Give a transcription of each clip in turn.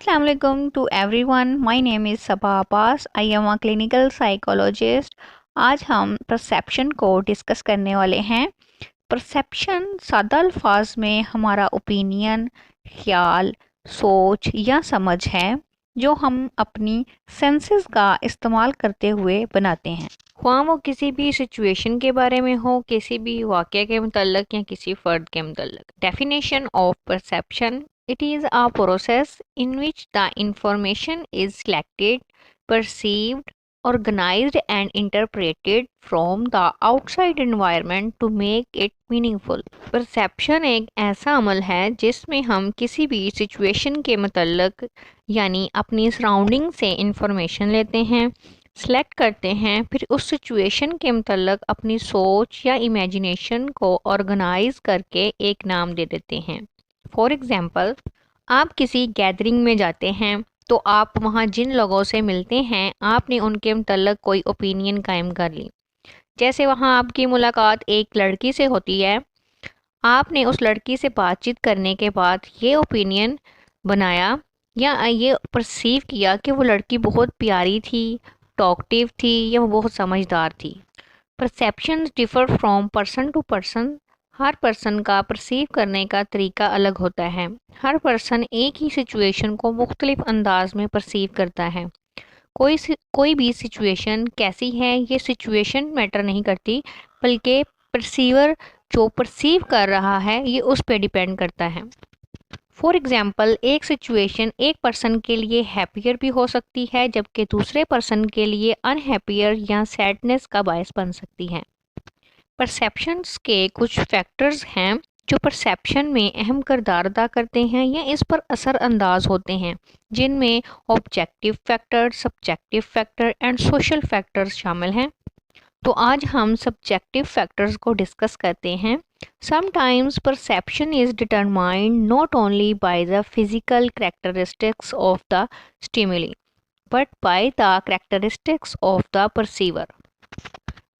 Assalamu alaikum to everyone. My name is Sabah Abbas. I am a clinical psychologist. आज हम perception को discuss करने वाले हैं। परसेप्शन सादा अल्फाज में हमारा ओपिनियन, ख्याल, सोच या समझ है जो हम अपनी सेंसेस का इस्तेमाल करते हुए बनाते हैं, ख्वाह वो किसी भी सिचुएशन के बारे में हो, किसी भी वाक़या के मुतल्लिक़ या किसी फ़र्द के मुतल्लिक़। Definition of perception: it is a process in which the information is collected, perceived, organized and interpreted from the outside environment to make it meaningful. Perception एक ऐसा अमल है जिसमें हम किसी भी सिचुएशन के मुतल्लिक़ यानी अपनी सराउंडिंग से इंफॉर्मेशन लेते हैं, सेलेक्ट करते हैं, फिर उस सिचुएशन के मुतल्लिक़ अपनी सोच या इमेजिनेशन को ऑर्गेनाइज करके एक नाम दे देते हैं। फॉर एग्ज़ाम्पल, आप किसी गैदरिंग में जाते हैं तो आप वहाँ जिन लोगों से मिलते हैं आपने उनके मुतल्लिक़ कोई ओपिनियन कायम कर ली। जैसे वहाँ आपकी मुलाकात एक लड़की से होती है, आपने उस लड़की से बातचीत करने के बाद ये ओपिनियन बनाया या ये परसीव किया कि वो लड़की बहुत प्यारी थी, टॉकटिव थी या वो बहुत समझदार थी। Perceptions differ from person to person. हर पर्सन का परसीव करने का तरीका अलग होता है। हर पर्सन एक ही सिचुएशन को मुख्तलिफ अंदाज में परसीव करता है। कोई भी सिचुएशन कैसी है ये सिचुएशन मैटर नहीं करती, बल्कि परसीवर जो परसीव कर रहा है ये उस पर डिपेंड करता है। फॉर एग्ज़ाम्पल, एक सिचुएशन एक पर्सन के लिए हैप्पियर भी हो सकती है जबकि दूसरे पर्सन के लिए अनहैप्पियर या सैडनेस का बायस बन सकती है। परसेप्शंस के कुछ फैक्टर्स हैं जो परसेप्शन में अहम किरदार अदा करते हैं या इस पर असर अंदाज होते हैं, जिनमें objective factor, subjective factor and social factors शामिल हैं। तो आज हम सब्जेक्टिव फैक्टर्स को डिस्कस करते हैं। Sometimes perception is determined not only by the physical characteristics of the stimuli but by the characteristics of the perceiver.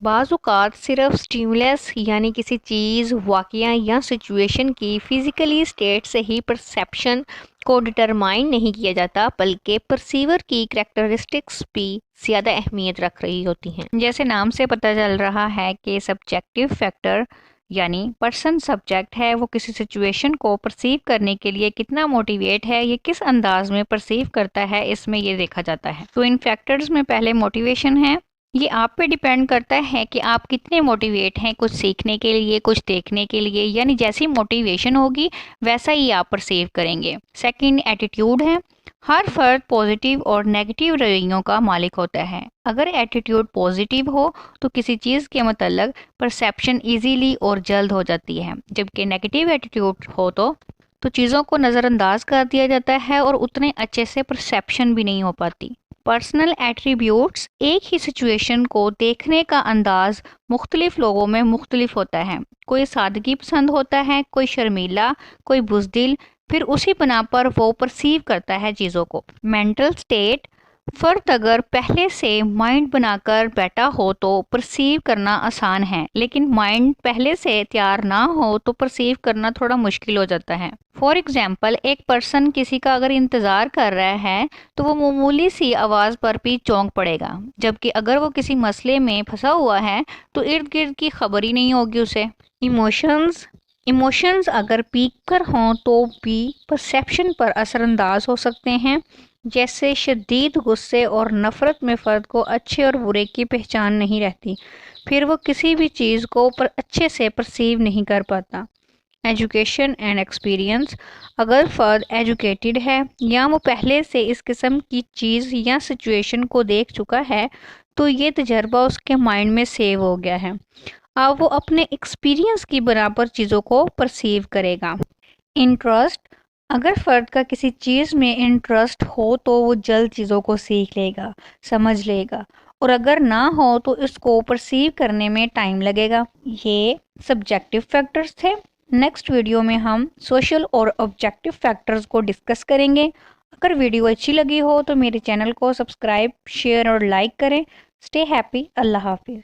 बाज़ औक़ात सिर्फ स्टिमुलस यानी किसी चीज़, वाक़या या सिचुएशन की फ़िज़िकली स्टेट से ही परसेप्शन को डिटरमाइन नहीं किया जाता, बल्कि परसीवर की कैरेक्टरिस्टिक्स भी ज़्यादा अहमियत रख रही होती हैं। जैसे नाम से पता चल रहा है कि सब्जेक्टिव फैक्टर यानी पर्सन सब्जेक्ट है, वो किसी सिचुएशन को परसीव करने के लिए कितना मोटिवेट है, ये किस अंदाज में परसीव करता है, इसमें ये देखा जाता है। तो इन फैक्टर्स में पहले मोटिवेशन है। ये आप पे डिपेंड करता है कि आप कितने मोटिवेट हैं कुछ सीखने के लिए, कुछ देखने के लिए, यानी जैसी मोटिवेशन होगी वैसा ही आप परसीव करेंगे। सेकंड, एटीट्यूड है। हर फर्द पॉजिटिव और नेगेटिव रवैयों का मालिक होता है। अगर एटीट्यूड पॉजिटिव हो तो किसी चीज़ के मतलब परसेप्शन इजीली और जल्द हो जाती है, जबकि नेगेटिव एटीट्यूड हो तो चीज़ों को नज़रअंदाज कर दिया जाता है और उतने अच्छे से परसेप्शन भी नहीं हो पाती। पर्सनल एट्रीब्यूट्स: एक ही सिचुएशन को देखने का अंदाज मुख्तलिफ लोगों में मुख्तलिफ होता है। कोई सादगी पसंद होता है, कोई शर्मीला, कोई बुज़दिल, फिर उसी बना पर वो परसीव करता है चीज़ों को। मेंटल स्टेट: फ़र्द अगर पहले से माइंड बनाकर बैठा हो तो परसीव करना आसान है, लेकिन माइंड पहले से तैयार ना हो तो परसीव करना थोड़ा मुश्किल हो जाता है। फॉर एग्ज़ाम्पल, एक पर्सन किसी का अगर इंतज़ार कर रहा है तो वो मामूली सी आवाज़ पर भी चौंक पड़ेगा, जबकि अगर वो किसी मसले में फंसा हुआ है तो इर्द गिर्द की खबर ही नहीं होगी उसे। इमोशंस अगर पीक कर हों तो भी परसेप्शन पर असरअंदाज हो सकते हैं। जैसे शदीद गुस्से और नफ़रत में फ़र्द को अच्छे और बुरे की पहचान नहीं रहती, फिर वो किसी भी चीज़ को अच्छे से परसीव नहीं कर पाता। एजुकेशन एंड एक्सपीरियंस: अगर फ़र्द एजुकेटेड है या वो पहले से इस किस्म की चीज़ या सिचुएशन को देख चुका है तो ये तजर्बा उसके माइंड में सेव हो गया है। अब वो अपने एक्सपीरियंस की बराबर चीज़ों को परसीव करेगा। इंटरेस्ट: अगर फ़र्द का किसी चीज़ में इंटरेस्ट हो तो वो जल्द चीज़ों को सीख लेगा, समझ लेगा, और अगर ना हो तो इसको परसीव करने में टाइम लगेगा। ये सब्जेक्टिव फैक्टर्स थे। नेक्स्ट वीडियो में हम सोशल और ऑब्जेक्टिव फैक्टर्स को डिस्कस करेंगे। अगर वीडियो अच्छी लगी हो तो मेरे चैनल को सब्सक्राइब, शेयर और लाइक करें। Stay happy. अल्लाह हाफिज़।